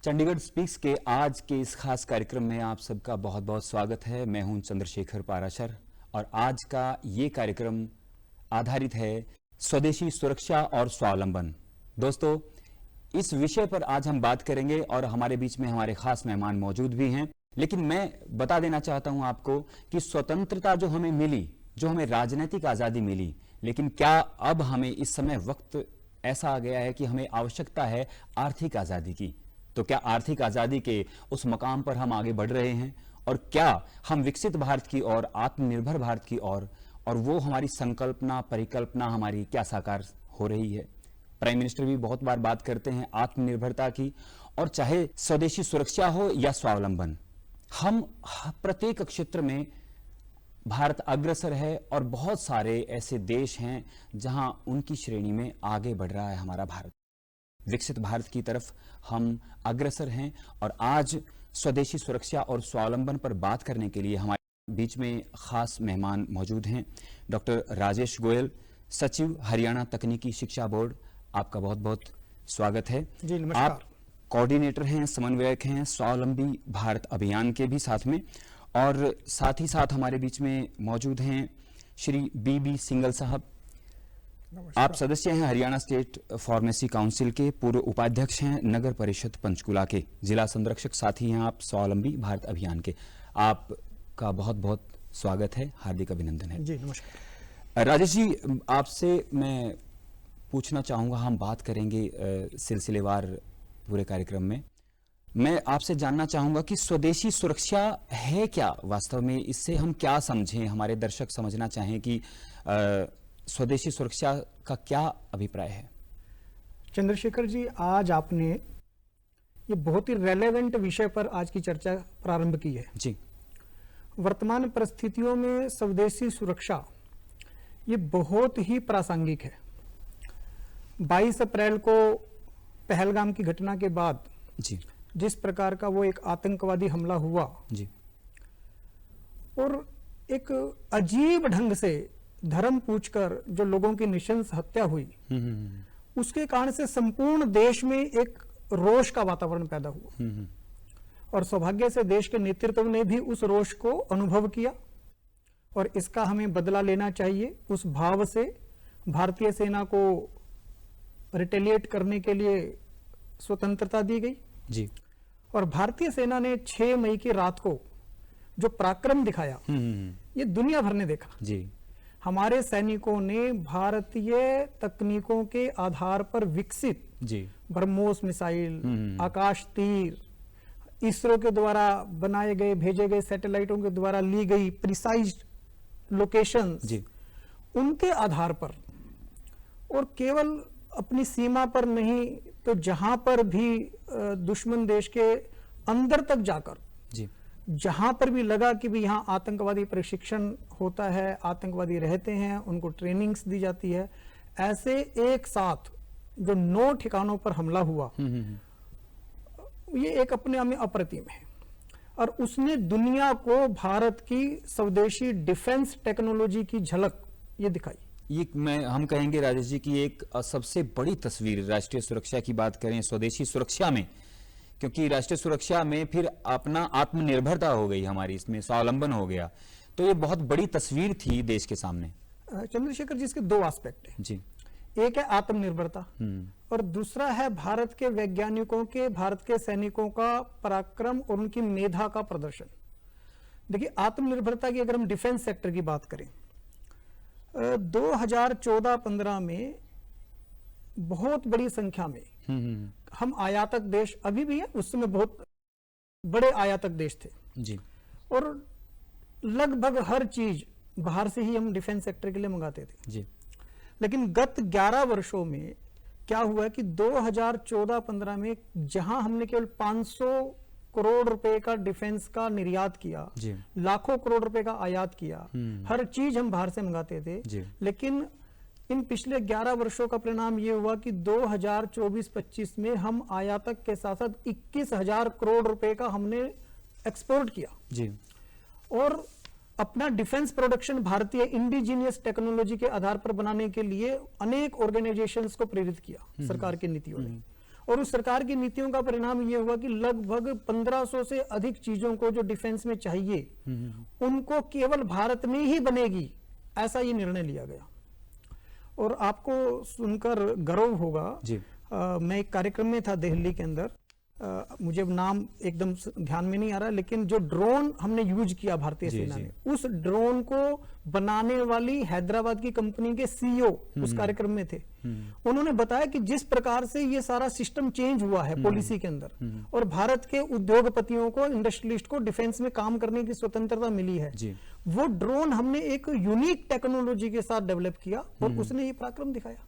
Chandigarh speaks के आज के इस खास कार्यक्रम में आप सबका बहुत बहुत स्वागत है। मैं हूं चंद्रशेखर पाराशर और आज का ये कार्यक्रम आधारित है स्वदेशी सुरक्षा और स्वावलंबन। दोस्तों, इस विषय पर आज हम बात करेंगे और हमारे बीच में हमारे खास मेहमान मौजूद भी हैं। लेकिन मैं बता देना चाहता हूं आपको कि स्वतंत्रता जो हमें मिली, जो हमें राजनीतिक आजादी मिली, लेकिन क्या अब हमें इस समय वक्त ऐसा आ गया है कि हमें आवश्यकता है आर्थिक आजादी की? तो क्या आर्थिक आजादी के उस मकाम पर हम आगे बढ़ रहे हैं और क्या हम विकसित भारत की ओर, आत्मनिर्भर भारत की ओर, और वो हमारी संकल्पना, परिकल्पना हमारी क्या साकार हो रही है? प्राइम मिनिस्टर भी बहुत बार बात करते हैं आत्मनिर्भरता की, और चाहे स्वदेशी सुरक्षा हो या स्वावलंबन, हम प्रत्येक क्षेत्र में भारत अग्रसर है और बहुत सारे ऐसे देश हैं जहां उनकी श्रेणी में आगे बढ़ रहा है हमारा भारत। विकसित भारत की तरफ हम अग्रसर हैं और आज स्वदेशी सुरक्षा और स्वावलंबन पर बात करने के लिए हमारे बीच में खास मेहमान मौजूद हैं। डॉक्टर राजेश गोयल, सचिव हरियाणा तकनीकी शिक्षा बोर्ड, आपका बहुत बहुत स्वागत है जी। नमस्कार। आप कोऑर्डिनेटर हैं, समन्वयक हैं स्वावलंबी भारत अभियान के भी साथ में, और साथ ही साथ हमारे बीच में मौजूद हैं श्री बी सिंगल साहब। आप सदस्य हैं हरियाणा स्टेट फार्मेसी काउंसिल के, पूर्व उपाध्यक्ष हैं नगर परिषद पंचकुला के, जिला संरक्षक, साथी हैं आप स्वावलंबी भारत अभियान के। आपका बहुत बहुत स्वागत है, हार्दिक अभिनंदन है जी। नमस्कार। राजेश जी, आपसे मैं पूछना चाहूंगा, हम बात करेंगे सिलसिलेवार पूरे कार्यक्रम में। मैं आपसे जानना चाहूंगा कि स्वदेशी सुरक्षा है क्या वास्तव में? इससे हम क्या समझें, हमारे दर्शक समझना चाहें कि स्वदेशी सुरक्षा का क्या अभिप्राय है? चंद्रशेखर जी, आज आपने ये बहुत ही रेलेवेंट विषय पर आज की चर्चा प्रारंभ की है जी। वर्तमान परिस्थितियों में स्वदेशी सुरक्षा ये बहुत ही प्रासंगिक है। 22 अप्रैल को पहलगाम की घटना के बाद जी, जिस प्रकार का वो एक आतंकवादी हमला हुआ जी, और एक अजीब ढंग से धर्म पूछकर जो लोगों की निशंस हत्या हुई, उसके कारण से संपूर्ण देश में एक रोष का वातावरण पैदा हुआ और सौभाग्य से देश के नेतृत्व ने भी उस रोष को अनुभव किया और इसका हमें बदला लेना चाहिए। उस भाव से भारतीय सेना को रिटेलिएट करने के लिए स्वतंत्रता दी गई जी। और भारतीय सेना ने 6 मई की रात को जो पराक्रम दिखाया, ये दुनिया भर ने देखा जी। हमारे सैनिकों ने भारतीय तकनीकों के आधार पर विकसित जी, ब्रह्मोस मिसाइल, आकाश तीर, इसरो के द्वारा बनाए गए, भेजे गए सैटेलाइटों के द्वारा ली गई प्रिसाइज लोकेशंस, जी, उनके आधार पर, और केवल अपनी सीमा पर नहीं तो जहां पर भी दुश्मन देश के अंदर तक जाकर, जी, जहां पर भी लगा कि भी यहाँ आतंकवादी प्रशिक्षण होता है, आतंकवादी रहते हैं, उनको ट्रेनिंग्स दी जाती है, ऐसे एक साथ जो 9 ठिकानों पर हमला हुआ, ये एक अपने आप में अप्रतिम है और उसने दुनिया को भारत की स्वदेशी डिफेंस टेक्नोलॉजी की झलक ये दिखाई। ये हम कहेंगे राजेश जी की एक सबसे बड़ी तस्वीर राष्ट्रीय सुरक्षा की बात करें स्वदेशी सुरक्षा में, क्योंकि राष्ट्रीय सुरक्षा में फिर अपना आत्मनिर्भरता हो गई हमारी, इसमें स्वावलंबन हो गया, तो ये बहुत बड़ी तस्वीर थी देश के सामने। चंद्रशेखर जी, इसके 2 एस्पेक्ट है जी। एक है आत्मनिर्भरता और दूसरा है भारत के वैज्ञानिकों के, भारत के सैनिकों का पराक्रम और उनकी मेधा का प्रदर्शन। देखिए, आत्मनिर्भरता की अगर हम डिफेंस सेक्टर की बात करें, 2014-15 में बहुत बड़ी संख्या में हम आयातक देश अभी भी है, उस समय बहुत बड़े आयातक देश थे जी, और लगभग हर चीज बाहर से ही हम डिफेंस सेक्टर के लिए मंगाते थे जी। लेकिन गत 11 वर्षों में क्या हुआ कि 2014-15 में जहां हमने केवल 500 करोड़ रुपए का डिफेंस का निर्यात किया, लाखों करोड़ रुपए का आयात किया, हर चीज हम बाहर से मंगाते थे, लेकिन इन पिछले 11 वर्षों का परिणाम ये हुआ कि 2024-25 में हम आयातक के साथ साथ 21,000 करोड़ रुपए का हमने एक्सपोर्ट किया जी। और अपना डिफेंस प्रोडक्शन भारतीय इंडिजीनियस टेक्नोलॉजी के आधार पर बनाने के लिए अनेक ऑर्गेनाइजेशंस को प्रेरित किया सरकार की नीतियों ने, और उस सरकार की नीतियों का परिणाम ये हुआ कि लगभग 1500 से अधिक चीजों को जो डिफेंस में चाहिए उनको केवल भारत में ही बनेगी, ऐसा ये निर्णय लिया गया। और आपको सुनकर गर्व होगा जी। मैं एक कार्यक्रम में था दिल्ली के अंदर, मुझे अब नाम एकदम ध्यान में नहीं आ रहा, लेकिन जो ड्रोन हमने यूज किया भारतीय सेना ने, उस ड्रोन को बनाने वाली हैदराबाद की कंपनी के सीईओ उस कार्यक्रम में थे। उन्होंने बताया कि जिस प्रकार से ये सारा सिस्टम चेंज हुआ है पॉलिसी के अंदर और भारत के उद्योगपतियों को, इंडस्ट्रियलिस्ट को डिफेंस में काम करने की स्वतंत्रता मिली है, वो ड्रोन हमने एक यूनिक टेक्नोलॉजी के साथ डेवलप किया और उसने ये पराक्रम दिखाया।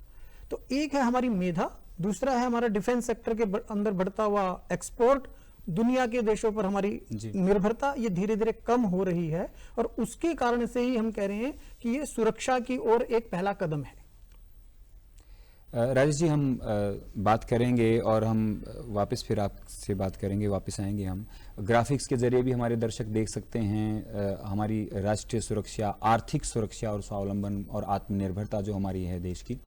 तो एक है हमारी मेधा, दूसरा है हमारा डिफेंस सेक्टर के अंदर बढ़ता हुआ एक्सपोर्ट, दुनिया के देशों पर हमारी निर्भरता ये धीरे धीरे कम हो रही है और उसके कारण से ही हम कह रहे हैं कि ये सुरक्षा की ओर एक पहला कदम है। राजेश जी, हम बात करेंगे और हम वापस फिर आपसे बात करेंगे, वापस आएंगे। हम ग्राफिक्स के जरिए भी हमारे दर्शक देख सकते हैं हमारी राष्ट्रीय सुरक्षा, आर्थिक सुरक्षा और स्वावलंबन और आत्मनिर्भरता जो हमारी है देश की,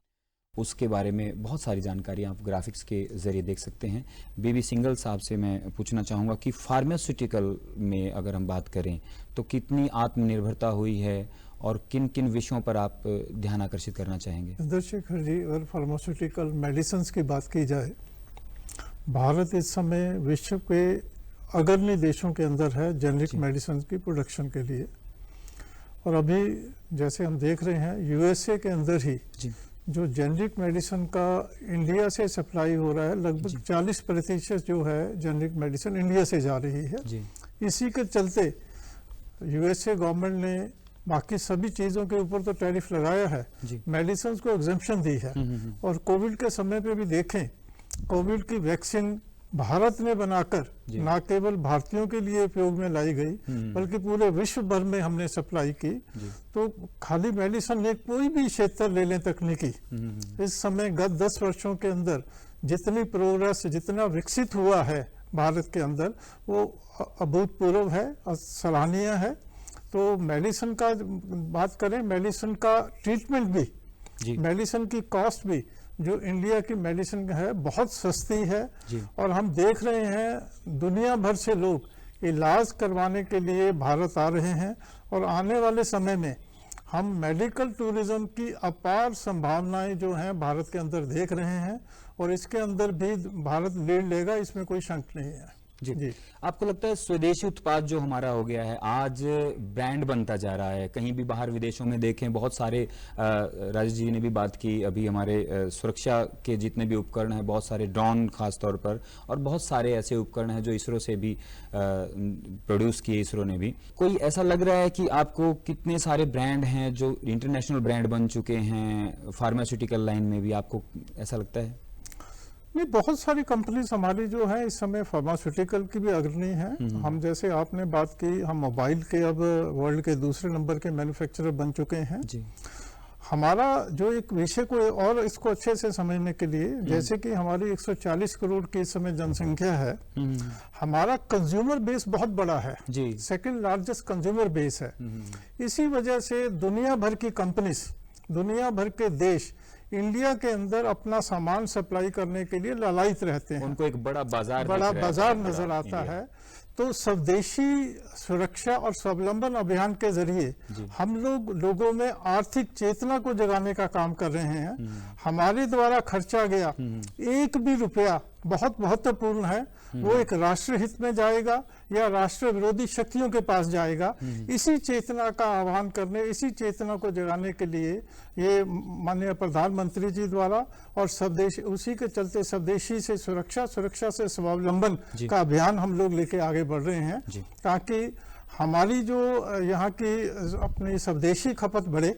उसके बारे में बहुत सारी जानकारी आप ग्राफिक्स के जरिए देख सकते हैं। बीबी सिंघल साहब से मैं पूछना चाहूँगा कि फार्मास्यूटिकल में अगर हम बात करें तो कितनी आत्मनिर्भरता हुई है और किन किन विषयों पर आप ध्यान आकर्षित करना चाहेंगे? चंद्रशेखर जी, अगर फार्मास्यूटिकल मेडिसिन की बात की जाए, भारत इस समय विश्व के अग्रणी देशों के अंदर है जेनरिक मेडिसिन की प्रोडक्शन के लिए। और अभी जैसे हम देख रहे हैं यूएसए के अंदर ही जो जेनरिक मेडिसिन का इंडिया से सप्लाई हो रहा है, लगभग 40% जो है जेनरिक मेडिसिन इंडिया से जा रही है। इसी के चलते यूएसए गवर्नमेंट ने बाकी सभी चीज़ों के ऊपर तो टैरिफ लगाया है, मेडिसिन को एग्जम्पशन दी है। और कोविड के समय पे भी देखें, कोविड की वैक्सीन भारत ने बनाकर ना केवल भारतीयों के लिए उपयोग में लाई गई बल्कि पूरे विश्व भर में हमने सप्लाई की। तो खाली मेडिसिन ने कोई भी क्षेत्र ले लें तकनीकी, इस समय गत 10 वर्षों के अंदर जितनी प्रोग्रेस, जितना विकसित हुआ है भारत के अंदर, वो अभूतपूर्व है और सराहनीय है। तो मेडिसिन का बात करें, मेडिसिन का ट्रीटमेंट भी, मेडिसिन की कॉस्ट भी जो इंडिया की मेडिसिन है बहुत सस्ती है। और हम देख रहे हैं दुनिया भर से लोग इलाज करवाने के लिए भारत आ रहे हैं और आने वाले समय में हम मेडिकल टूरिज्म की अपार संभावनाएं जो हैं भारत के अंदर देख रहे हैं और इसके अंदर भी भारत लीड लेगा, इसमें कोई शंक नहीं है। जी। आपको लगता है स्वदेशी उत्पाद जो हमारा हो गया है आज ब्रांड बनता जा रहा है? कहीं भी बाहर विदेशों में देखें, बहुत सारे, राजेश जी ने भी बात की अभी, हमारे सुरक्षा के जितने भी उपकरण हैं, बहुत सारे ड्रोन खास तौर पर, और बहुत सारे ऐसे उपकरण हैं जो इसरो से भी प्रोड्यूस किए, इसरो ने भी। कोई ऐसा लग रहा है कि आपको कितने सारे ब्रांड हैं जो इंटरनेशनल ब्रांड बन चुके हैं फार्मास्यूटिकल लाइन में भी, आपको ऐसा लगता है? नहीं, बहुत सारी कंपनीज हमारी जो है इस समय फार्मास्यूटिकल की भी अग्रणी हैं। हम जैसे आपने बात की, हम मोबाइल के अब वर्ल्ड के दूसरे नंबर के मैन्युफैक्चरर बन चुके हैं। हमारा जो एक विषय को और इसको अच्छे से समझने के लिए, जैसे कि हमारी 140 करोड़ की इस समय जनसंख्या है, हमारा कंज्यूमर बेस बहुत बड़ा है, सेकंड लार्जेस्ट कंज्यूमर बेस है। इसी वजह से दुनिया भर की कंपनीज, दुनिया भर के देश इंडिया के अंदर अपना सामान सप्लाई करने के लिए लालायित रहते हैं। उनको एक बड़ा बाजार नजर आता है। तो स्वदेशी सुरक्षा और स्वावलंबन अभियान के जरिए हम लोगों में आर्थिक चेतना को जगाने का काम कर रहे हैं। हमारे द्वारा खर्चा गया एक भी रुपया बहुत महत्वपूर्ण है, वो एक राष्ट्र हित में जाएगा या राष्ट्र विरोधी शक्तियों के पास जाएगा। इसी चेतना का आह्वान करने, इसी चेतना को जगाने के लिए ये माननीय प्रधानमंत्री जी द्वारा और स्वदेशी, उसी के चलते स्वदेशी से सुरक्षा, सुरक्षा से स्वावलंबन का अभियान हम लोग लेके आगे बढ़ रहे हैं, ताकि हमारी जो यहाँ की अपनी स्वदेशी खपत बढ़े,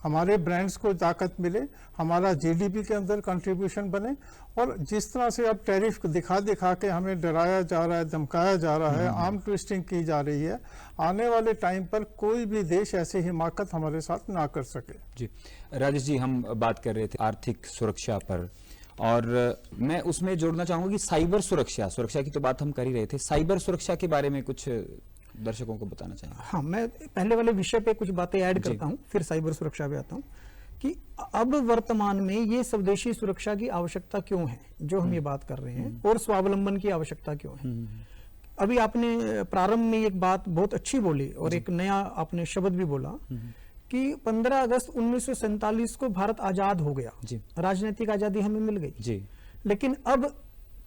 हमारे ब्रांड्स को ताकत मिले, हमारा जीडीपी के अंदर कंट्रीब्यूशन बने। और जिस तरह से अब टैरिफ दिखा दिखा के हमें डराया जा रहा है, धमकाया जा रहा है, आर्म ट्विस्टिंग की जा रही है, आने वाले टाइम पर कोई भी देश ऐसी हिमाकत हमारे साथ ना कर सके। जी राजेश जी, हम बात कर रहे थे आर्थिक सुरक्षा पर, और मैं उसमें जोड़ना चाहूंगा कि साइबर सुरक्षा, सुरक्षा की तो बात हम कर ही रहे थे, साइबर सुरक्षा के बारे में कुछ दर्शकों को बताना चाहिए। हाँ, मैं पहले वाले विषय पे कुछ बातें ऐड करता हूँ, फिर साइबर सुरक्षा पे आता हूँ। कि अब वर्तमान में ये स्वदेशी सुरक्षा की आवश्यकता क्यों है, जो हम ये बात कर रहे हैं, और स्वावलंबन की आवश्यकता क्यों है। अभी आपने प्रारंभ में एक बात बहुत अच्छी बोली और एक नया आपने शब्द भी बोला कि 15 अगस्त 1947 को भारत आजाद हो गया, राजनीतिक आजादी हमें मिल गई जी। लेकिन अब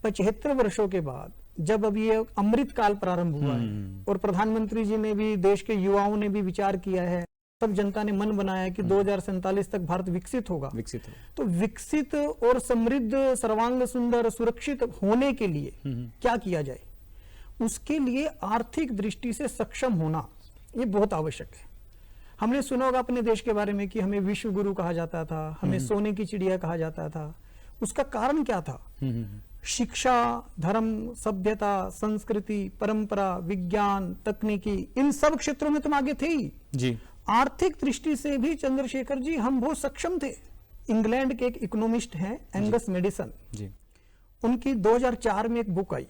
75 वर्षों के बाद जब अब ये अमृत काल प्रारंभ हुआ है और प्रधानमंत्री जी ने भी, देश के युवाओं ने भी विचार किया है, सब जनता ने मन बनाया कि 2047 तक भारत विकसित होगा, तो विकसित और समृद्ध, सर्वांग सुंदर, सुरक्षित होने के लिए क्या किया जाए, उसके लिए आर्थिक दृष्टि से सक्षम होना ये बहुत आवश्यक है। हमने सुना होगा अपने देश के बारे में कि हमें विश्व गुरु कहा जाता था, हमें सोने की चिड़िया कहा जाता था। उसका कारण क्या था? शिक्षा, धर्म, सभ्यता, संस्कृति, परंपरा, विज्ञान, तकनीकी, इन सब क्षेत्रों में तुम आगे थे ही जी। आर्थिक दृष्टि से भी चंद्रशेखर जी हम बहुत सक्षम थे। इंग्लैंड के एक इकोनॉमिस्ट हैं एंगस मेडिसन जी, उनकी 2004 में एक book I,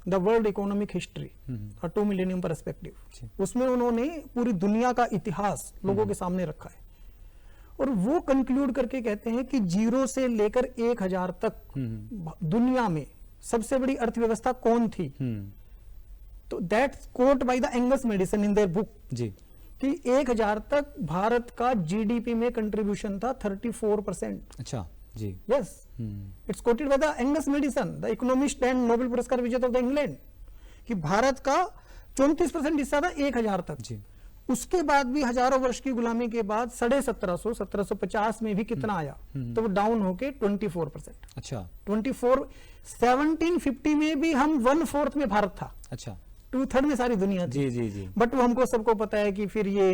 the world economic history, a 2 millennium perspective. उसमें उन्होंने पूरी दुनिया का इतिहास लोगों के सामने रखा है और वो कंक्लूड करके कहते हैं कि 0 से लेकर 1000 तक दुनिया में सबसे बड़ी अर्थव्यवस्था कौन थी, तो that's quote by the Angus Maddison in their book जी, कि 1000 तक भारत का जीडीपी में कंट्रीब्यूशन था 34%। अच्छा जी, yes, it's quoted by the Angus Maddison, the economist and Nobel पुरस्कार विजेता ऑफ द इंग्लैंड, कि भारत का 34% हिस्सा था 1000 तक जी। उसके बाद भी हजारों वर्ष की गुलामी के बाद 1750 में भी कितना आया, तो वो डाउन होके 24%। अच्छा, 24, 1750 में भी हम 1/4 में भारत था। अच्छा, 2/3 में सारी दुनिया थी जी जी जी। बट वो हमको सबको पता है कि फिर ये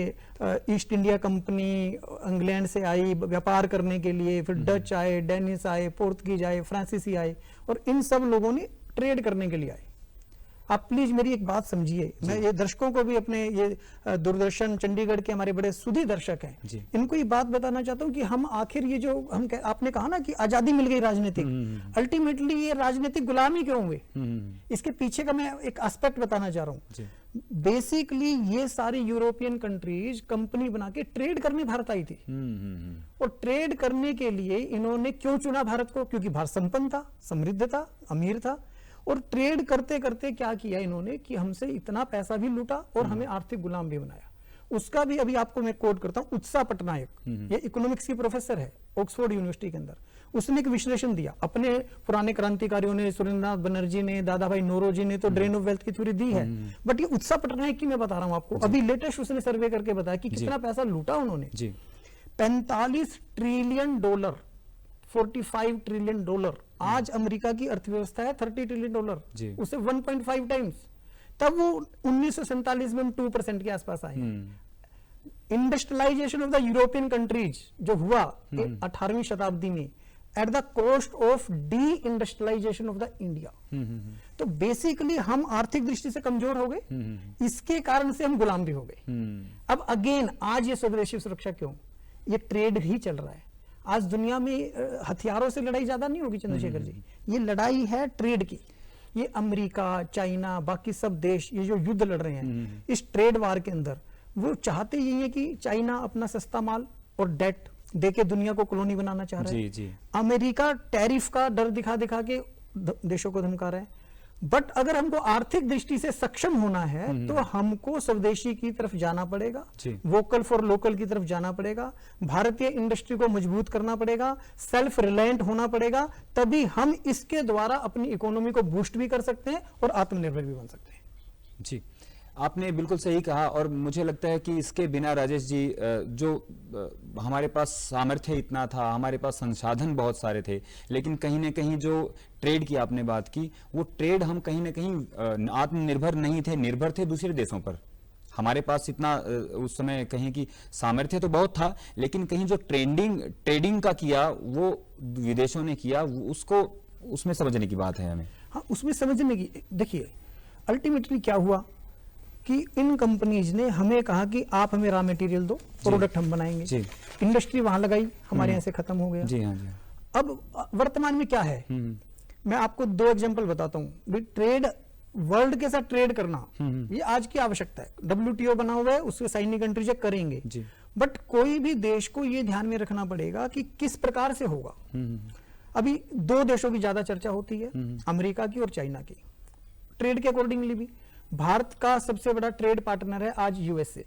ईस्ट इंडिया कंपनी इंग्लैंड से आई व्यापार करने के लिए, फिर डच आए, डेनिस आए, पोर्तुगीज आए, फ्रांसीसी आए, और इन सब लोगों ने ट्रेड करने के लिए आए। आप प्लीज मेरी एक बात समझिए, मैं ये दर्शकों को भी, अपने ये दूरदर्शन चंडीगढ़ के हमारे बड़े सुधी दर्शक हैं, इनको ये बात बताना चाहता हूँ कि हम आखिर ये जो हम आपने कहा ना कि आजादी मिल गई राजनीतिक, अल्टीमेटली ये राजनीतिक गुलामी क्यों हुए, इसके पीछे का मैं एक एस्पेक्ट बताना चाह रहा हूँ। बेसिकली ये सारी यूरोपियन कंट्रीज कंपनी बना के ट्रेड करने भारत आई थी, और ट्रेड करने के लिए इन्होंने क्यों चुना भारत को? क्योंकि भारत संपन्न था, समृद्ध था, अमीर था, और ट्रेड करते करते क्या किया इन्होंने कि हमसे इतना पैसा भी लूटा और हमें आर्थिक गुलाम भी बनाया। उसका भी अभी आपको मैं कोट करता हूं, उत्साह पटनायक, ये इकोनॉमिक्स की प्रोफेसर है ऑक्सफोर्ड यूनिवर्सिटी के अंदर, उसने एक विश्लेषण दिया। अपने पुराने क्रांतिकारियों ने, सुरेंद्रनाथ बनर्जी ने, दादा भाई नौरोजी ने तो ड्रेन ऑफ वेल्थ की थ्योरी दी है, बट ये उत्साह पटनायक की मैं बता रहा हूं आपको, अभी लेटेस्ट उसने सर्वे करके बताया कि कितना पैसा लूटा उन्होंने। 45 ट्रिलियन डॉलर, 45 ट्रिलियन डॉलर। आज अमेरिका की अर्थव्यवस्था है 30 ट्रिलियन डॉलर, उसे 1.5 टाइम्स। तब वो 1947 में हम 2% के आसपास आए। Industrialisation of the European countries जो हुआ 18वीं शताब्दी में, at the cost of deindustrialisation of the India. तो बेसिकली हम आर्थिक दृष्टि से कमजोर हो गए, इसके कारण से हम गुलाम भी हो गए। अब अगेन आज ये स्वदेशी सुरक्षा क्यों? ये ट्रेड ही चल रहा है। आज दुनिया में हथियारों से लड़ाई ज्यादा नहीं होगी चंद्रशेखर जी, ये लड़ाई है ट्रेड की। ये अमेरिका, चाइना, बाकी सब देश ये जो युद्ध लड़ रहे हैं इस ट्रेड वार के अंदर, वो चाहते यही है कि चाइना अपना सस्ता माल और डेट देके दुनिया को कॉलोनी बनाना चाह रहा है। जी। अमेरिका टैरिफ का डर दिखा दिखा के देशों को धमका रहा है। बट अगर हमको आर्थिक दृष्टि से सक्षम होना है तो हमको स्वदेशी की तरफ जाना पड़ेगा, वोकल फॉर लोकल की तरफ जाना पड़ेगा, भारतीय इंडस्ट्री को मजबूत करना पड़ेगा, सेल्फ रिलायंट होना पड़ेगा, तभी हम इसके द्वारा अपनी इकोनॉमी को बूस्ट भी कर सकते हैं और आत्मनिर्भर भी बन सकते हैं। जी, आपने बिल्कुल सही कहा, और मुझे लगता है कि इसके बिना राजेश जी, जो हमारे पास सामर्थ्य इतना था, हमारे पास संसाधन बहुत सारे थे, लेकिन कहीं ना कहीं जो ट्रेड की आपने बात की, वो ट्रेड हम कहीं ना कहीं आत्मनिर्भर नहीं थे, निर्भर थे दूसरे देशों पर। हमारे पास इतना उस समय कहीं की सामर्थ्य तो बहुत था, लेकिन कहीं जो ट्रेडिंग का किया वो विदेशों ने किया, उसको उसमें समझने की बात है हमें। हाँ, उसमें समझने की, देखिए अल्टीमेटली क्या हुआ कि इन कंपनीज ने हमें कहा कि आप हमें रॉ मटेरियल दो, प्रोडक्ट हम बनाएंगे। इंडस्ट्री वहां लगाई, हमारे यहाँ से खत्म हो गया। जी हाँ जी। अब वर्तमान में क्या है, मैं आपको 2 एग्जांपल बताता हूँ। ट्रेड, वर्ल्ड के साथ ट्रेड करना ये आज की आवश्यकता है। WTO बना हुआ है, उसके साइनिंग कंट्रीज करेंगे। बट कोई भी देश को ये ध्यान में रखना पड़ेगा कि किस प्रकार से होगा। अभी दो देशों की ज्यादा चर्चा होती है, अमेरिका की और चाइना की। ट्रेड के अकॉर्डिंगली भी भारत का सबसे बड़ा ट्रेड पार्टनर है आज यूएसए।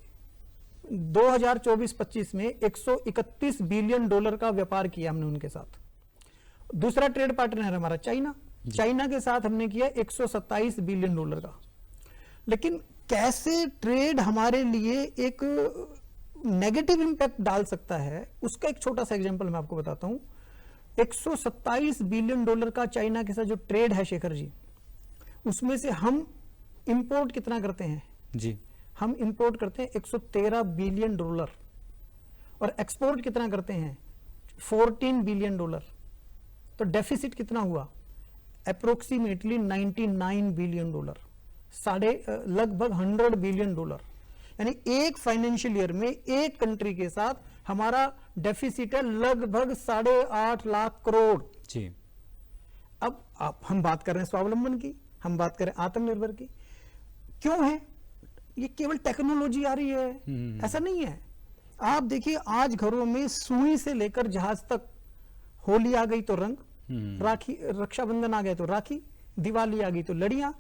2024-25 में 131 बिलियन डॉलर का व्यापार किया हमने उनके साथ। दूसरा ट्रेड पार्टनर है हमारा चाइना। चाइना के साथ हमने किया 127 बिलियन डॉलर का। लेकिन कैसे ट्रेड हमारे लिए एक नेगेटिव इंपैक्ट डाल सकता है, उसका एक छोटा सा एग्जांपल मैं आपको बताता हूं। 127 बिलियन डॉलर का चाइना के साथ जो ट्रेड है शेखर जी, उसमें से हम इंपोर्ट कितना करते हैं जी? हम इंपोर्ट करते हैं 113 बिलियन डॉलर और एक्सपोर्ट कितना करते हैं 14 बिलियन डॉलर। तो डेफिसिट कितना हुआ अप्रोक्सीमेटली 99 बिलियन डॉलर, लगभग 100 बिलियन डॉलर। यानी एक फाइनेंशियल ईयर में एक कंट्री के साथ हमारा डेफिसिट है लगभग 8.5 लाख करोड़ जी। अब हम बात कर रहे हैं स्वावलंबन की, हम बात करें आत्मनिर्भर की। क्यों है ये? केवल टेक्नोलॉजी आ रही है ऐसा नहीं है। आप देखिए आज घरों में सुई से लेकर जहाज तक, होली आ गई तो रंग, राखी, रक्षाबंधन आ गया तो राखी, दिवाली आ गई तो लड़ियां,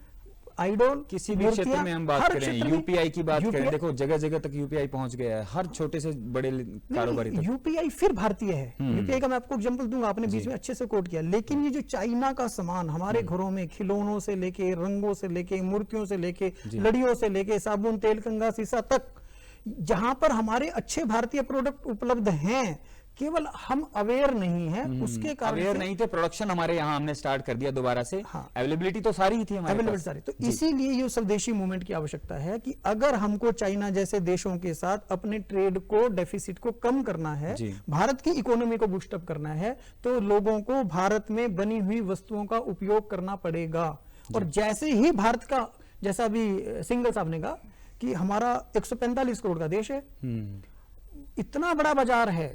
आइडोल, किसी भी क्षेत्र में हम बात करें, यूपीआई की बात करें, देखो जगह जगह तक यूपीआई पहुंच गया है, हर छोटे से बड़े कारोबारी तक। यूपीआई फिर भारतीय है। यूपीआई का मैं आपको एग्जांपल दूंगा, आपने बीच में अच्छे से कोट किया। लेकिन ये जो चाइना का सामान हमारे घरों में, खिलौनों से लेके, रंगों से लेके, मूर्तियों से लेके, लड़ियों से लेके, साबुन, तेल, कंघा, शीशा तक, जहां पर हमारे अच्छे भारतीय प्रोडक्ट उपलब्ध हैं, केवल हम अवेयर नहीं है, उसके कारण अवेयर नहीं थे। प्रोडक्शन हमारे यहाँ हमने स्टार्ट कर दिया दोबारा से। अवेलेबिलिटी तो सारी ही थी हमारे पास। सारी। तो इसीलिए ये स्वदेशी मूवमेंट की आवश्यकता है कि अगर हमको चाइना जैसे देशों के साथ अपने ट्रेड को, डेफिसिट को कम करना है, भारत की इकोनॉमी को बूस्टअप करना है, तो लोगों को भारत में बनी हुई वस्तुओं का उपयोग करना पड़ेगा। और जैसे ही भारत का, जैसा अभी सिंघल साहब ने कहा कि हमारा 145 करोड़ का देश है, इतना बड़ा बाजार है,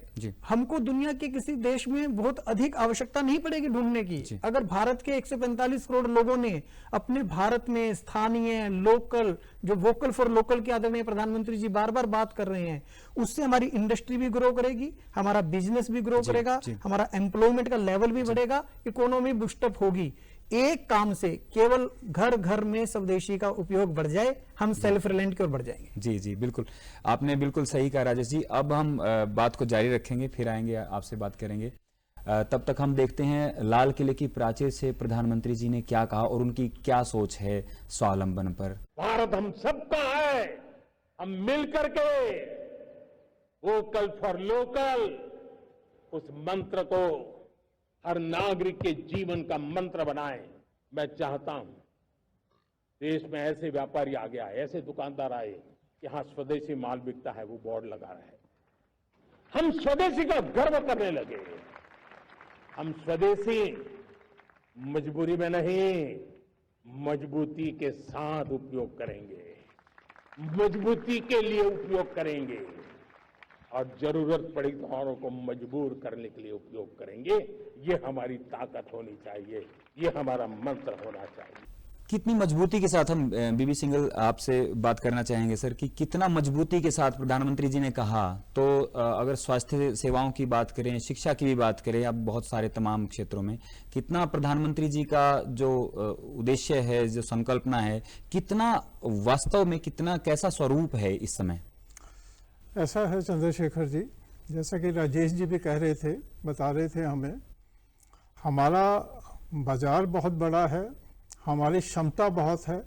हमको दुनिया के किसी देश में बहुत अधिक आवश्यकता नहीं पड़ेगी ढूंढने की। अगर भारत के 145 करोड़ लोगों ने अपने भारत में स्थानीय, लोकल, जो वोकल फॉर लोकल के आदरणीय प्रधानमंत्री जी बार बार बात कर रहे हैं, उससे हमारी इंडस्ट्री भी ग्रो करेगी, हमारा बिजनेस भी ग्रो करेगा, हमारा एम्प्लॉयमेंट का लेवल भी बढ़ेगा, इकोनॉमी बूस्टअप होगी। एक काम से केवल घर घर में स्वदेशी का उपयोग बढ़ जाए, हम सेल्फ रिलायंट की ओर बढ़ जाएंगे। जी जी बिल्कुल, आपने बिल्कुल सही कहा राजेश जी। अब हम बात को जारी रखेंगे, फिर आएंगे आपसे बात करेंगे। तब तक हम देखते हैं लाल किले की प्राचीर से प्रधानमंत्री जी ने क्या कहा और उनकी क्या सोच है स्वावलंबन पर। भारत हम सबका है, हम मिल करके वोकल फॉर लोकल उस मंत्र को हर नागरिक के जीवन का मंत्र बनाएं। मैं चाहता हूं देश में ऐसे व्यापारी आगे आए, ऐसे दुकानदार आए कि यहां स्वदेशी माल बिकता है, वो बोर्ड लगा रहे हैं। हम स्वदेशी का गर्व करने लगे। हम स्वदेशी मजबूरी में नहीं, मजबूती के साथ उपयोग करेंगे, मजबूती के लिए उपयोग करेंगे और जरूरत पड़ी तो औरों को मजबूर करने के लिए उपयोग करेंगे। ये हमारी ताकत होनी चाहिए, ये हमारा मंत्र होना चाहिए। कितनी मजबूती के साथ, हम बीबी सिंघल आपसे बात करना चाहेंगे सर कि कितना मजबूती के साथ प्रधानमंत्री जी ने कहा, तो अगर स्वास्थ्य सेवाओं की बात करें, शिक्षा की भी बात करें, अब बहुत सारे तमाम क्षेत्रों में कितना प्रधानमंत्री जी का जो उद्देश्य है, जो संकल्पना है, कितना वास्तव में, कितना कैसा स्वरूप है इस समय? ऐसा है चंद्रशेखर जी, जैसा कि राजेश जी भी कह रहे थे, बता रहे थे हमें, हमारा बाजार बहुत बड़ा है, हमारी क्षमता बहुत है।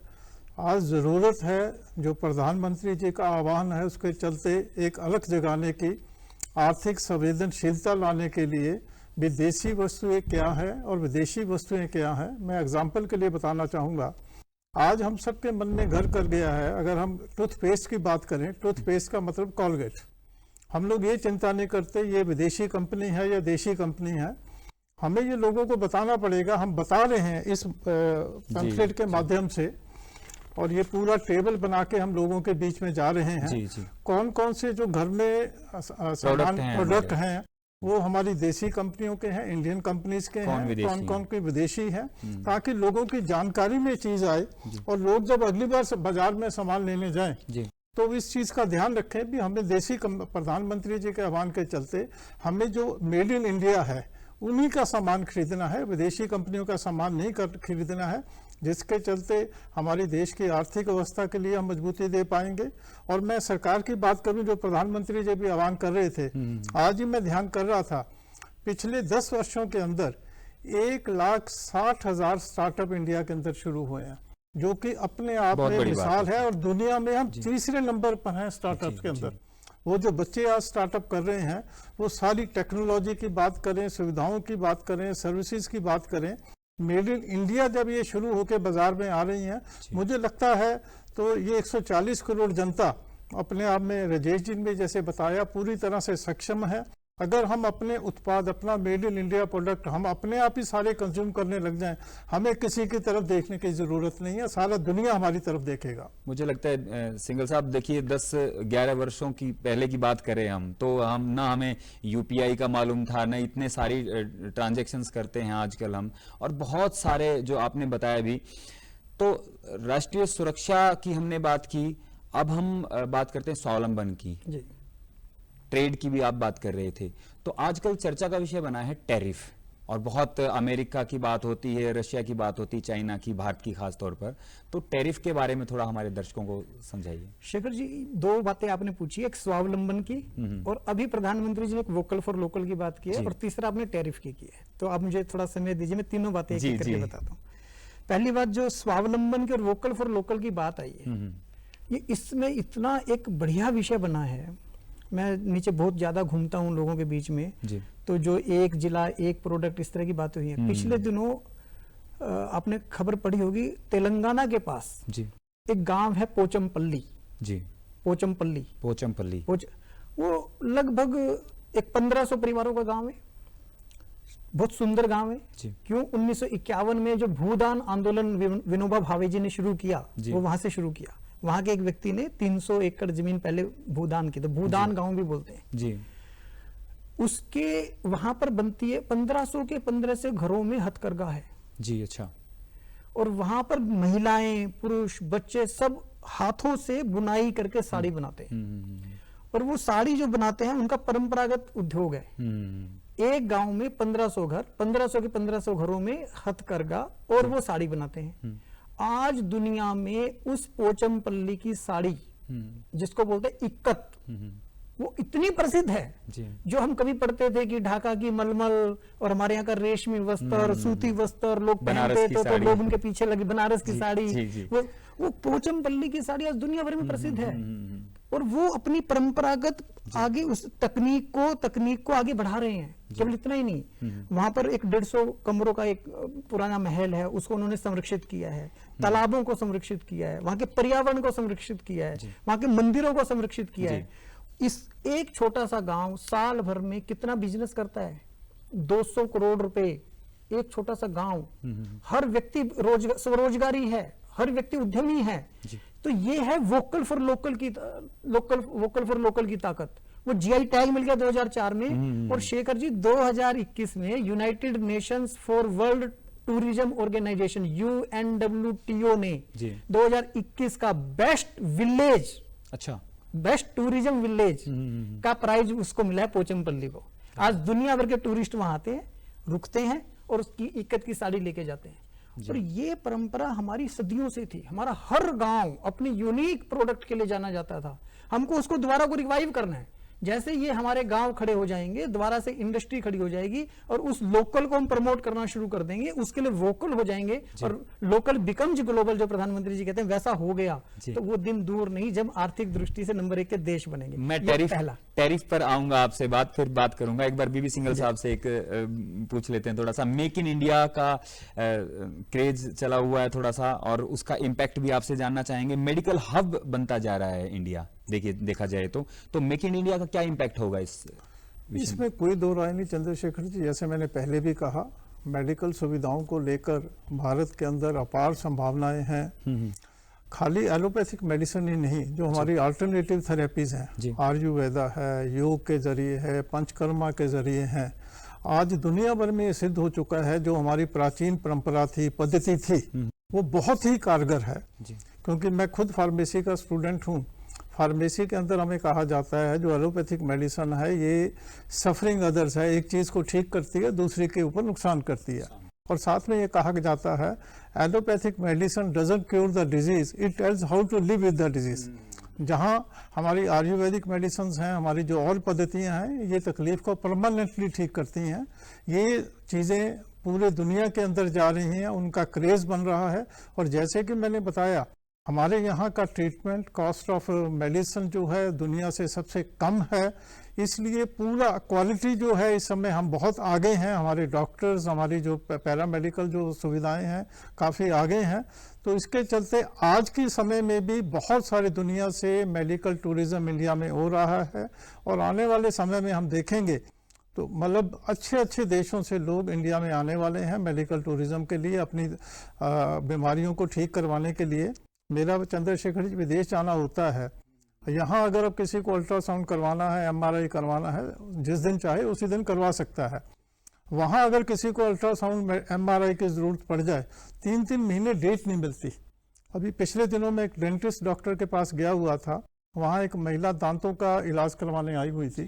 आज ज़रूरत है, जो प्रधानमंत्री जी का आह्वान है उसके चलते एक अलग जगाने की, आर्थिक संवेदनशीलता लाने के लिए विदेशी वस्तुएं क्या है और विदेशी वस्तुएं क्या हैं। मैं एग्जाम्पल के लिए बताना चाहूँगा, आज हम सबके मन में घर कर गया है, अगर हम टूथपेस्ट की बात करें, टूथपेस्ट का मतलब कॉलगेट, हम लोग ये चिंता नहीं करते ये विदेशी कंपनी है या देशी कंपनी है। हमें ये लोगों को बताना पड़ेगा, हम बता रहे हैं इस पैम्फलेट के माध्यम से, और ये पूरा टेबल बना के हम लोगों के बीच में जा रहे हैं। कौन कौन से जो घर में सामान, प्रोडक्ट हैं, वो हमारी देसी कंपनियों के हैं, इंडियन कंपनीज के हैं, कौन कौन के विदेशी हैं, ताकि लोगों की जानकारी में चीज आए और लोग जब अगली बार बाजार में सामान लेने जाएं तो इस चीज़ का ध्यान रखें भी हमें प्रधानमंत्री जी के आह्वान के चलते हमें जो मेड इन इंडिया है उन्हीं का सामान खरीदना है, विदेशी कंपनियों का सामान नहीं खरीदना है, जिसके चलते हमारी देश की आर्थिक अवस्था के लिए हम मजबूती दे पाएंगे। और मैं सरकार की बात करूं, जो प्रधानमंत्री जी भी आह्वान कर रहे थे, आज ही मैं ध्यान कर रहा था, पिछले 10 वर्षों के अंदर 1,60,000 स्टार्टअप इंडिया के अंदर शुरू हुए हैं, जो कि अपने आप में मिसाल है। और दुनिया में हम तीसरे नंबर पर हैं स्टार्टअप के अंदर। वो जो बच्चे आज स्टार्टअप कर रहे हैं, वो सारी टेक्नोलॉजी की बात करें, सुविधाओं की बात करें, सर्विसेज की बात करें, मेड इन इंडिया जब ये शुरू होकर बाजार में आ रही हैं, मुझे लगता है तो ये 140 करोड़ जनता अपने आप में, राजेश जी ने जैसे बताया, पूरी तरह से सक्षम है। अगर हम अपने उत्पाद, अपना मेड इन इंडिया प्रोडक्ट हम अपने आप ही सारे कंज्यूम करने लग जाएं, हमें किसी की तरफ देखने की जरूरत नहीं है, सारा दुनिया हमारी तरफ देखेगा। मुझे लगता है सिंघल साहब, देखिए 10-11 वर्षों की पहले की बात करें हम तो हमें यूपीआई का मालूम था, न इतने सारी ट्रांजैक्शंस करते हैं आजकल हम, और बहुत सारे जो आपने बताया भी। तो राष्ट्रीय सुरक्षा की हमने बात की, अब हम बात करते हैं स्वावलंबन की जी। ट्रेड की भी आप बात कर रहे थे। तो आजकल चर्चा का विषय बना है टैरिफ, और बहुत अमेरिका की बात होती है, रशिया की बात होती है, चाइना की, भारत की खास तौर पर। तो टैरिफ के बारे में थोड़ा हमारे दर्शकों को समझाइए। शेखर जी, 2 बातें आपने पूछी, एक स्वावलंबन की और अभी प्रधानमंत्री जी ने एक वोकल फॉर लोकल की बात की है, और तीसरा आपने टैरिफ की है। तो आप मुझे थोड़ा समय दीजिए, मैं तीनों बातें एक करके बताता हूँ। पहली बात, जो स्वावलंबन की और वोकल फॉर लोकल की बात आई है, ये इसमें इतना एक बढ़िया विषय बना है। मैं नीचे बहुत ज्यादा घूमता हूँ लोगों के बीच में जी। तो जो एक जिला एक प्रोडक्ट, इस तरह की बातें हुई है। पिछले दिनों आपने खबर पढ़ी होगी, तेलंगाना के पास जी एक गांव है पोचमपल्ली। जी, पोचमपल्ली वो लगभग एक 1500 परिवारों का गांव है, बहुत सुंदर गांव है जी। क्यों? 1951 में जो भूदान आंदोलन विनोबा भावे जी ने शुरू किया, वो वहां से शुरू किया। वहां के एक व्यक्ति ने 300 एकड़ जमीन पहले भूदान की, तो भूदान गांव भी बोलते हैं जी। उसके वहां पर बनती है 1500 के 1500 घरों में हथकरघा है जी। अच्छा। और वहां पर महिलाएं, पुरुष, बच्चे सब हाथों से बुनाई करके साड़ी बनाते हैं। और वो साड़ी जो बनाते हैं उनका परंपरागत उद्योग है। एक गांव में 1500 घर, 1500 के 1500 घरों में हथकरघा और वो साड़ी बनाते हैं। आज दुनिया में उस पोचमपल्ली की साड़ी, जिसको बोलते हैं इक्कत, वो इतनी प्रसिद्ध है जी। जो जो हम कभी पढ़ते थे कि ढाका की मलमल और हमारे यहाँ का रेशमी वस्त्र, सूती वस्त्र लोग पहनते थे, तो लोग उनके पीछे लगे, बनारस की साड़ी। जी। वो पोचमपल्ली की साड़ी आज दुनिया भर में प्रसिद्ध है। और वो अपनी परंपरागत आगे उस तकनीक को आगे बढ़ा रहे हैं। केवल इतना ही नहीं, वहां पर एक 150 कमरों का एक पुराना महल है, उसको उन्होंने संरक्षित किया है, तालाबों को संरक्षित किया है, वहां के पर्यावरण को संरक्षित किया है, वहां के मंदिरों को संरक्षित किया है। इस एक छोटा सा गांव साल भर में कितना बिजनेस करता है? 200 करोड़ रुपए। एक छोटा सा गांव, हर व्यक्ति स्वरोजगारी है, हर व्यक्ति उद्यमी है। तो ये है वोकल फॉर लोकल की ताकत। वो जीआई टैग मिल गया 2004 में। और शेखर जी, 2021 में United Nations for World Tourism Organisation UNWTO ने 2021 का बेस्ट विलेज, अच्छा, बेस्ट टूरिज्म विलेज का प्राइज उसको मिला है पोचमपल्ली को। आज दुनिया भर के टूरिस्ट वहां आते हैं, रुकते हैं और उसकी इक्कत की साड़ी लेके जाते हैं। और ये परंपरा हमारी सदियों से थी। हमारा हर गांव अपनी यूनिक प्रोडक्ट के लिए जाना जाता था। हमको उसको दोबारा को रिवाइव करना है। जैसे ये हमारे गांव खड़े हो जाएंगे, दोबारा से इंडस्ट्री खड़ी हो जाएगी और उस लोकल को हम प्रमोट करना शुरू कर देंगे, उसके लिए वोकल हो जाएंगे और लोकल बिकम्स ग्लोबल, जो प्रधानमंत्री जी कहते हैं, वैसा हो गया तो वो दिन दूर नहीं जब आर्थिक दृष्टि से नंबर 1 के देश बनेंगे। मैं टैरिफ पर आऊंगा आपसे फिर बात करूंगा। एक बार बीबी सिंघल साहब से एक पूछ लेते हैं थोड़ा सा। मेक इन इंडिया का क्रेज चला हुआ है थोड़ा सा, और उसका इम्पैक्ट भी आपसे जानना चाहेंगे। मेडिकल हब बनता जा रहा है इंडिया, देखा जाए तो मेक इन इंडिया का क्या इम्पैक्ट होगा इसमें कोई दो राय नहीं चंद्रशेखर जी। जैसे मैंने पहले भी कहा, मेडिकल सुविधाओं को लेकर भारत के अंदर अपार संभावनाएं हैं। खाली एलोपैथिक मेडिसिन ही नहीं, जो हमारी अल्टरनेटिव थेरेपीज हैं, आयुर्वेदा है, योग के जरिए है, पंचकर्मा के जरिए हैं, आज दुनिया भर में सिद्ध हो चुका है। जो हमारी प्राचीन परंपरा थी, पद्धति थी, वो बहुत ही कारगर है। क्योंकि मैं खुद फार्मेसी का स्टूडेंट हूँ। फार्मेसी के अंदर हमें कहा जाता है जो एलोपैथिक मेडिसिन है ये सफरिंग अदर्स है, एक चीज़ को ठीक करती है दूसरे के ऊपर नुकसान करती है। और साथ में ये कहा जाता है allopathic medicine doesn't cure the disease, it tells how to live with the disease. जहाँ हमारी आयुर्वेदिक मेडिसिन हैं, हमारी जो और पद्धतियाँ हैं, ये तकलीफ को परमानेंटली ठीक करती हैं। ये चीज़ें पूरे दुनिया के अंदर जा रही हैं, उनका क्रेज़ बन रहा है। और जैसे कि मैंने बताया हमारे यहाँ का ट्रीटमेंट कॉस्ट ऑफ मेडिसिन जो है दुनिया से सबसे कम है, इसलिए पूरा क्वालिटी जो है इस समय हम बहुत आगे हैं। हमारे डॉक्टर्स, हमारी जो पैरामेडिकल जो सुविधाएं हैं काफ़ी आगे हैं। तो इसके चलते आज के समय में भी बहुत सारी दुनिया से मेडिकल टूरिज्म इंडिया में हो रहा है और आने वाले समय में हम देखेंगे तो मतलब अच्छे अच्छे देशों से लोग इंडिया में आने वाले हैं मेडिकल टूरिज्म के लिए, अपनी बीमारियों को ठीक करवाने के लिए। मेरा चंद्रशेखर जी विदेश जाना होता है, यहाँ अगर अब किसी को अल्ट्रासाउंड करवाना है, एमआरआई करवाना है, जिस दिन चाहे उसी दिन करवा सकता है। वहाँ अगर किसी को अल्ट्रासाउंड एमआरआई की ज़रूरत पड़ जाए 3-3 महीने डेट नहीं मिलती। अभी पिछले दिनों में एक डेंटिस्ट डॉक्टर के पास गया हुआ था, वहाँ एक महिला दांतों का इलाज करवाने आई हुई थी।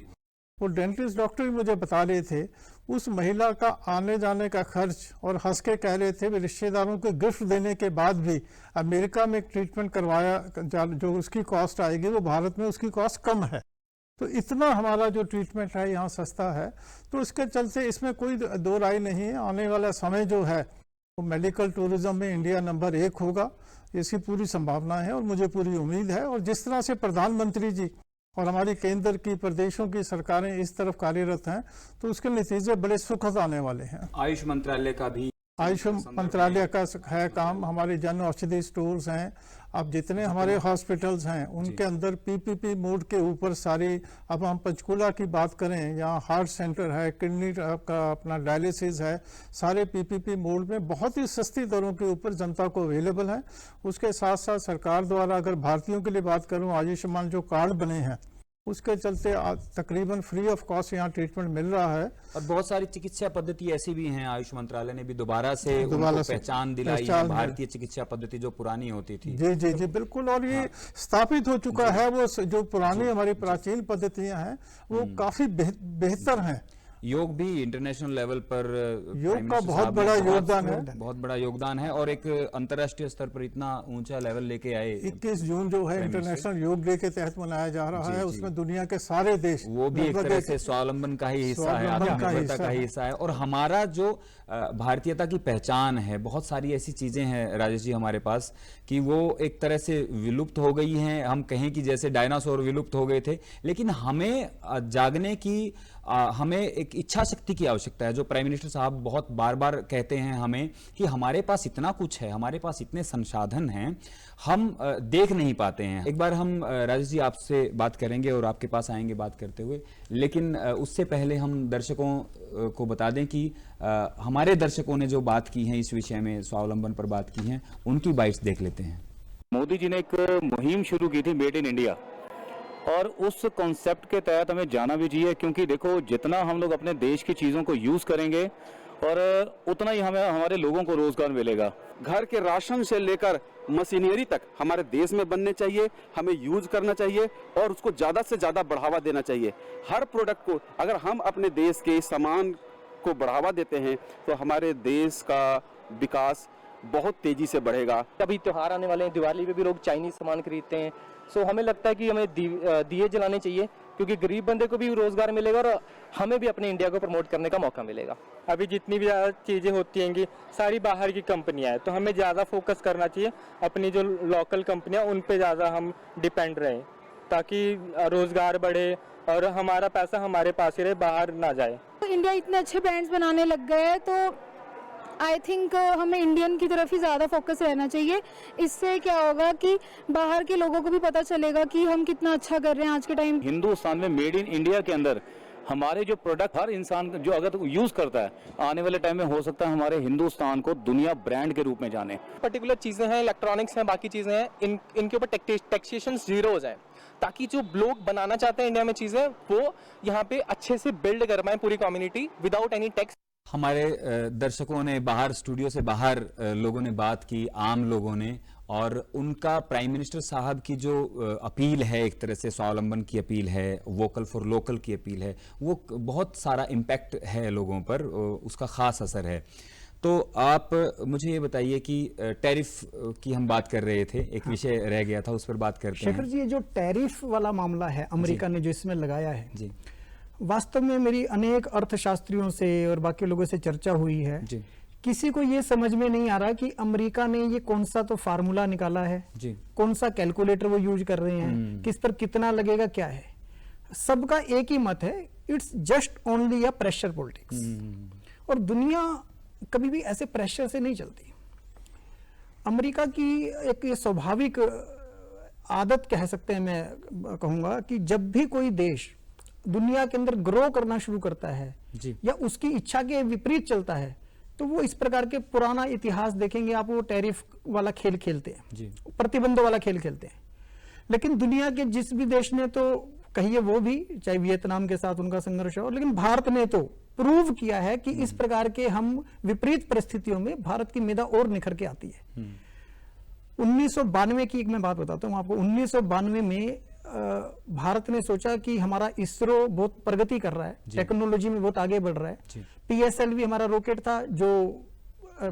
वो डेंटिस्ट डॉक्टर भी मुझे बता रहे थे उस महिला का आने जाने का खर्च, और हंस के कह रहे थे रिश्तेदारों को गिफ्ट देने के बाद भी अमेरिका में ट्रीटमेंट करवाया जो उसकी कॉस्ट आएगी वो भारत में उसकी कॉस्ट कम है। तो इतना हमारा जो ट्रीटमेंट है यहाँ सस्ता है। तो इसके चलते इसमें कोई दो राय नहीं है, आने वाला समय जो है वो मेडिकल टूरिज्म में इंडिया नंबर 1 होगा, इसकी पूरी संभावना है और मुझे पूरी उम्मीद है। और जिस तरह से प्रधानमंत्री जी और हमारी केंद्र की प्रदेशों की सरकारें इस तरफ कार्यरत हैं तो उसके नतीजे बड़े सुखद आने वाले हैं। आयुष मंत्रालय का भी आयुष मंत्रालय का है काम, हमारे जन औषधि स्टोर्स हैं, अब जितने हमारे हॉस्पिटल्स हैं उनके अंदर पीपीपी मोड के ऊपर सारी, अब हम पंचकूला की बात करें यहाँ हार्ट सेंटर है, किडनी का अपना डायलिसिस है, सारे पीपीपी मोड में बहुत ही सस्ती दरों के ऊपर जनता को अवेलेबल है। उसके साथ साथ सरकार द्वारा अगर भारतीयों के लिए बात करूँ आयुष्मान जो कार्ड बने हैं उसके चलते तकरीबन फ्री ऑफ कॉस्ट यहाँ ट्रीटमेंट मिल रहा है। और बहुत सारी चिकित्सा पद्धति ऐसी भी हैं, आयुष मंत्रालय ने भी दोबारा से उनको पहचान दिलाई है, भारतीय चिकित्सा पद्धति जो पुरानी होती थी। जी जी जी बिल्कुल, और ये स्थापित हो चुका है। वो जो पुरानी हमारी प्राचीन पद्धतियां हैं वो काफी बेहतर हैं। योग भी इंटरनेशनल लेवल पर योग का बहुत बड़ा योगदान है, बहुत बड़ा योगदान है और एक अंतर्राष्ट्रीय स्तर पर इतना ऊंचा लेवल लेके आए। 21 जून जो है इंटरनेशनल योग डे के तहत मनाया जा रहा है, उसमें दुनिया के सारे देश, वो भी एक तरह से स्वावलंबन का ही हिस्सा है, आत्मनिर्भरता का ही हिस्सा है। और हमारा जो भारतीयता की पहचान है, बहुत सारी ऐसी चीजें हैं राजेश जी हमारे पास कि वो एक तरह से विलुप्त हो गई हैं। हम कहें कि जैसे डायनासोर विलुप्त हो गए थे, लेकिन हमें जागने की हमें एक इच्छा शक्ति की आवश्यकता है, जो प्राइम मिनिस्टर साहब बहुत बार बार कहते हैं हमें कि हमारे पास इतना कुछ है, हमारे पास इतने संसाधन हैं, हम देख नहीं पाते हैं। एक बार हम राजेश जी आपसे बात करेंगे और आपके पास आएंगे बात करते हुए, लेकिन उससे पहले हम दर्शकों को बता दें कि हमारे दर्शकों ने जो बात की है इस विषय में, स्वावलंबन पर बात की है, उनकी बाइट्स देख लेते हैं। मोदी जी ने एक मुहिम शुरू की थी मेड इन इंडिया, और उस कॉन्सेप्ट के तहत हमें जाना भी चाहिए, क्योंकि देखो जितना हम लोग अपने देश की चीज़ों को यूज़ करेंगे और उतना ही हमें हमारे लोगों को रोजगार मिलेगा। घर के राशन से लेकर मशीनरी तक हमारे देश में बनने चाहिए, हमें यूज करना चाहिए और उसको ज़्यादा से ज़्यादा बढ़ावा देना चाहिए। हर प्रोडक्ट को अगर हम अपने देश के सामान को बढ़ावा देते हैं तो हमारे देश का विकास बहुत तेजी से बढ़ेगा। अभी त्योहार आने वाले हैं, दिवाली पे भी लोग चाइनीज सामान खरीदते हैं, सो हमें लगता है कि हमें दिए जलाने चाहिए, क्योंकि गरीब बंदे को भी रोजगार मिलेगा और हमें भी अपने इंडिया को प्रमोट करने का मौका मिलेगा। अभी जितनी भी ज़्यादा चीज़ें होती हैं सारी बाहर की कंपनियां हैं, तो हमें ज़्यादा फोकस करना चाहिए अपनी जो लोकल कंपनियां उन पे ज़्यादा हम डिपेंड रहें, ताकि रोजगार बढ़े और हमारा पैसा हमारे पास ही रहे, बाहर ना जाए। इंडिया इतने अच्छे ब्रांड्स बनाने लग गए हैं, तो आई थिंक हमें इंडियन की तरफ ही ज़्यादा फोकस रहना चाहिए। इससे क्या होगा कि बाहर के लोगों को भी पता चलेगा कि हम कितना अच्छा कर रहे हैं आज के टाइम। हिंदुस्तान में मेड इन इंडिया के अंदर हमारे जो प्रोडक्ट हर इंसान जो अगर यूज करता है, आने वाले टाइम में हो सकता है हमारे हिंदुस्तान को दुनिया ब्रांड के रूप में जाने। पर्टिकुलर चीज़ें हैं, इलेक्ट्रॉनिक्स हैं, बाकी चीज़ें हैं, इनके ऊपर टैक्सेशन जीरो हो जाए, ताकि जो लोग बनाना चाहते हैं इंडिया में चीज़ें वो यहाँ पे अच्छे से बिल्ड कर पाए पूरी कम्युनिटी विदाउट एनी टैक्स। हमारे दर्शकों ने बाहर, स्टूडियो से बाहर लोगों ने बात की, आम लोगों ने, और उनका प्राइम मिनिस्टर साहब की जो अपील है, एक तरह से स्वावलंबन की अपील है, वोकल फॉर लोकल की अपील है, वो बहुत सारा इम्पैक्ट है लोगों पर, उसका खास असर है। तो आप मुझे ये बताइए कि टैरिफ की हम बात कर रहे थे, एक विषय रह गया था, उस पर बात करते हैं। शेखर जी, ये जो टैरिफ वाला मामला है अमेरिका ने जो इसमें लगाया है जी, वास्तव में मेरी अनेक अर्थशास्त्रियों से और बाकी लोगों से चर्चा हुई है जी, किसी को ये समझ में नहीं आ रहा कि अमेरिका ने ये कौन सा तो फार्मूला निकाला है, जी, कौन सा कैलकुलेटर वो यूज कर रहे हैं, किस पर कितना लगेगा, क्या है। सबका एक ही मत है, it's just only a pressure politics. और दुनिया कभी भी ऐसे प्रेशर से नहीं चलती। अमेरिका की एक ये स्वाभाविक आदत कह सकते हैं, मैं कहूंगा कि जब भी कोई देश दुनिया के अंदर ग्रो करना शुरू करता है जी, या उसकी इच्छा के विपरीत चलता है, तो वो इस प्रकार के पुराना इतिहास देखेंगे आप, वो टैरिफ वाला खेल खेलते हैं जी, प्रतिबंधों वाला खेल खेलते हैं। लेकिन दुनिया के जिस भी देश ने, तो कहिए वो भी, चाहे वियतनाम के साथ उनका संघर्ष हो, लेकिन भारत ने तो प्रूव किया है कि इस प्रकार के हम विपरीत परिस्थितियों में भारत की मेधा और निखर के आती है। 1992 की एक मैं बात बताता हूं आपको। 1992 में भारत ने सोचा कि हमारा इसरो बहुत प्रगति कर रहा है, टेक्नोलॉजी में बहुत आगे बढ़ रहा है। PSLV हमारा रॉकेट था जो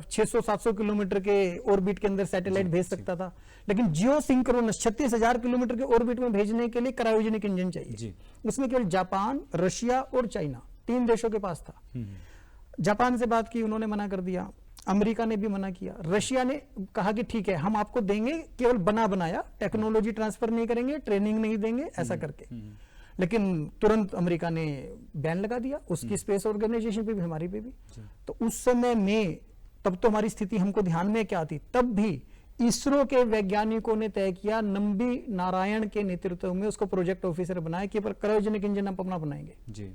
600-700 किलोमीटर के ऑर्बिट के अंदर सैटेलाइट भेज सकता था, लेकिन जियो सिंक्रोनस 36,000 किलोमीटर के ऑर्बिट में भेजने के लिए क्रायोजेनिक इंजन चाहिए। उसमें केवल जापान, रशिया और चाइना, 3 देशों के पास था। जापान से बात की, उन्होंने मना कर दिया। अमेरिका ने भी मना किया। रशिया ने कहा कि ठीक है, हम आपको देंगे, केवल बना बनाया, टेक्नोलॉजी ट्रांसफर नहीं करेंगे, ट्रेनिंग नहीं देंगे, ऐसा करके। लेकिन तुरंत अमेरिका ने बैन लगा दिया, उसकी स्पेस ऑर्गेनाइजेशन पे भी, हमारी पे भी। तो उस समय में, तब तो हमारी स्थिति हमको ध्यान में क्या थी, तब भी इसरो के वैज्ञानिकों ने तय किया, नंबी नारायण के नेतृत्व में उसको प्रोजेक्ट ऑफिसर बनाया कि क्रायोजेनिक इंजन हम अपना बनाएंगे जी।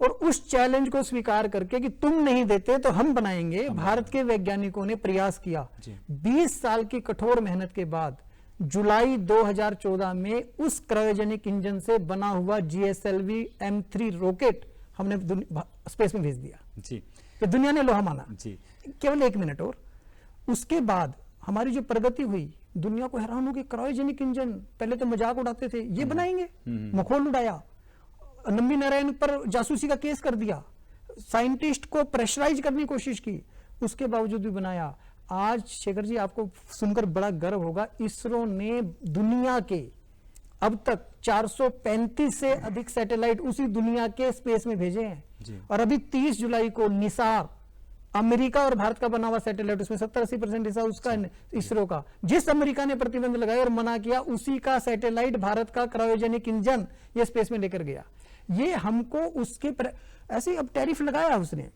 और उस चैलेंज को स्वीकार करके कि तुम नहीं देते तो हम बनाएंगे, भारत के वैज्ञानिकों ने प्रयास किया। 20 साल की कठोर मेहनत के बाद जुलाई 2014 में उस क्रायोजेनिक इंजन से बना हुआ GSLV M3 रॉकेट हमने स्पेस में भेज दिया जी। कि दुनिया ने लोहा माना जी। केवल 1 मिनट और उसके बाद हमारी जो प्रगति हुई, दुनिया को हैरान हो गई। क्रायोजेनिक इंजन, पहले तो मजाक उड़ाते थे, ये बनाएंगे, मखौल उड़ाया, नंबी नारायण पर जासूसी का केस कर दिया, साइंटिस्ट को प्रेशराइज करने की कोशिश की, उसके बावजूद भी बनाया। आज शेखर जी आपको सुनकर बड़ा गर्व होगा, इसरो ने दुनिया के अब तक 435 से अधिक सैटेलाइट उसी दुनिया के स्पेस में भेजे हैं। और अभी 30 जुलाई को निसार, अमेरिका और भारत का बना हुआ सैटेलाइट, उसमें 70-80% हिस्सा उसका है, इसरो का। जिस अमेरिका ने प्रतिबंध लगाया और मना किया, उसी का सैटेलाइट भारत का क्रायोजेनिक इंजन ये स्पेस में लेकर गया। ये हमको उसके ऐसे अब टैरिफ लगाया उसने।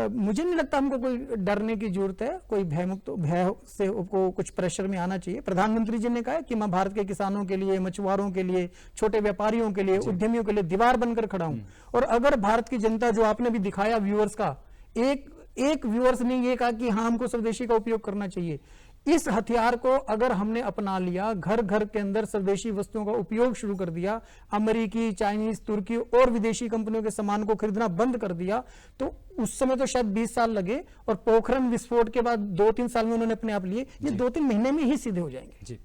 मुझे नहीं लगता हमको कोई डरने की जरूरत है, कोई भय से को कुछ प्रेशर में आना चाहिए। प्रधानमंत्री जी ने कहा कि मैं भारत के किसानों के लिए, मछुआरों के लिए, छोटे व्यापारियों के लिए, उद्यमियों के लिए दीवार बनकर खड़ा हूं। और अगर भारत की जनता, जो आपने भी दिखाया व्यूअर्स का, एक व्यूअर्स ने ये कहा कि हाँ हमको स्वदेशी का उपयोग करना चाहिए। इस हथियार को अगर हमने अपना लिया, घर घर के अंदर स्वदेशी वस्तुओं का उपयोग शुरू कर दिया, अमेरिकी, चाइनीज, तुर्की और विदेशी कंपनियों के सामान को खरीदना बंद कर दिया, तो उस समय तो शायद 20 साल लगे, और पोखरण विस्फोट के बाद 2-3 साल में उन्होंने अपने आप लिए, ये 2-3 महीने में ही सीधे हो जाएंगे। जी।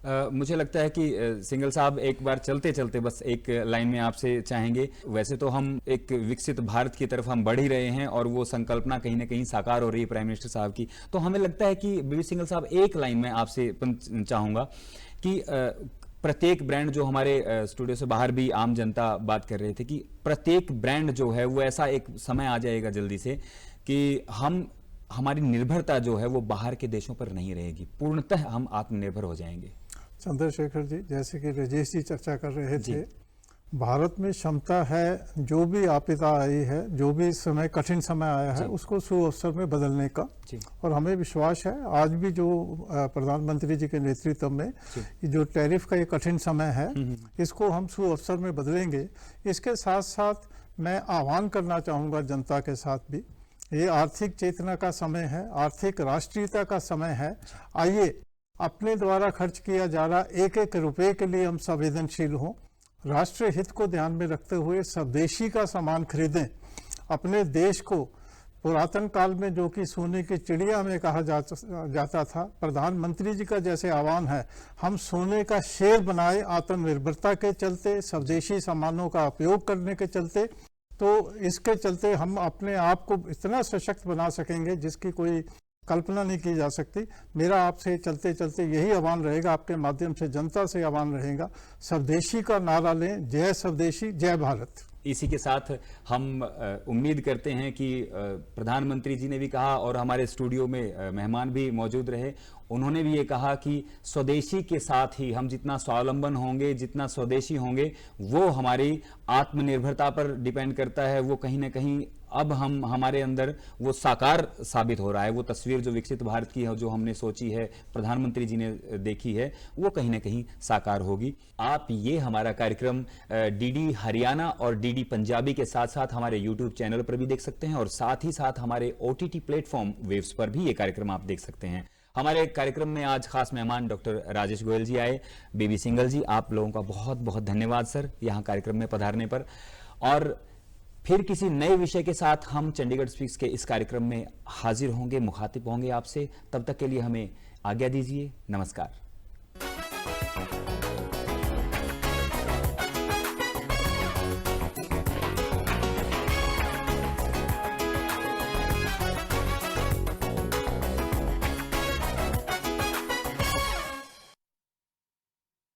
मुझे लगता है कि सिंघल साहब एक बार चलते चलते बस एक लाइन में आपसे चाहेंगे, वैसे तो हम एक विकसित भारत की तरफ हम बढ़ ही रहे हैं और वो संकल्पना कहीं ना कहीं साकार हो रही है प्राइम मिनिस्टर साहब की, तो हमें लगता है कि बीवी सिंघल साहब एक लाइन में आपसे चाहूंगा कि प्रत्येक ब्रांड, जो हमारे स्टूडियो से बाहर भी आम जनता बात कर रहे थे कि प्रत्येक ब्रांड जो है वो ऐसा एक समय आ जाएगा जल्दी से कि हमारी निर्भरता जो है वो बाहर के देशों पर नहीं रहेगी, पूर्णतः हम आत्मनिर्भर हो जाएंगे। चंद्रशेखर जी, जैसे कि राजेश जी चर्चा कर रहे थे, भारत में क्षमता है, जो भी आपदा आई है, जो भी समय कठिन समय आया है, उसको सुअवसर में बदलने का। और हमें विश्वास है, आज भी जो प्रधानमंत्री जी के नेतृत्व में जो टैरिफ का ये कठिन समय है, इसको हम सुअवसर में बदलेंगे। इसके साथ साथ मैं आह्वान करना चाहूँगा जनता के साथ भी, ये आर्थिक चेतना का समय है, आर्थिक राष्ट्रीयता का समय है। आइए, अपने द्वारा खर्च किया जा रहा एक रुपए के लिए हम संवेदनशील हों, राष्ट्रीय हित को ध्यान में रखते हुए स्वदेशी का सामान खरीदें, अपने देश को पुरातन काल में जो कि सोने की चिड़िया में कहा जाता था, प्रधानमंत्री जी का जैसे आह्वान है, हम सोने का शेर बनाए आत्मनिर्भरता के चलते, स्वदेशी सामानों का उपयोग करने के चलते। तो इसके चलते हम अपने आप को इतना सशक्त बना सकेंगे जिसकी कोई कल्पना नहीं की जा सकती। मेरा आपसे चलते चलते यही आह्वान रहेगा, आपके माध्यम से जनता से आह्वान रहेगा, स्वदेशी का नारा लें, जय स्वदेशी जय भारत। इसी के साथ हम उम्मीद करते हैं कि प्रधानमंत्री जी ने भी कहा और हमारे स्टूडियो में मेहमान भी मौजूद रहे, उन्होंने भी ये कहा कि स्वदेशी के साथ ही हम जितना स्वावलंबन होंगे, जितना स्वदेशी होंगे, वो हमारी आत्मनिर्भरता पर डिपेंड करता है। वो कहीं ना कहीं अब हमारे अंदर वो साकार साबित हो रहा है। वो तस्वीर जो विकसित भारत की है, जो हमने सोची है, प्रधानमंत्री जी ने देखी है, वो कहीं ना कहीं साकार होगी। आप ये हमारा कार्यक्रम डीडी हरियाणा और डीडी पंजाबी के साथ साथ हमारे यूट्यूब चैनल पर भी देख सकते हैं और साथ ही साथ हमारे OTT प्लेटफॉर्म वेव्स पर भी ये कार्यक्रम आप देख सकते हैं। हमारे कार्यक्रम में आज खास मेहमान डॉक्टर राजेश गोयल जी आए। बीबी सिंघल जी, आप लोगों का बहुत बहुत धन्यवाद सर यहाँ कार्यक्रम में पधारने पर। और फिर किसी नए विषय के साथ हम चंडीगढ़ स्पीक्स के इस कार्यक्रम में हाजिर होंगे, मुखातिब होंगे आपसे। तब तक के लिए हमें आज्ञा दीजिए। नमस्कार।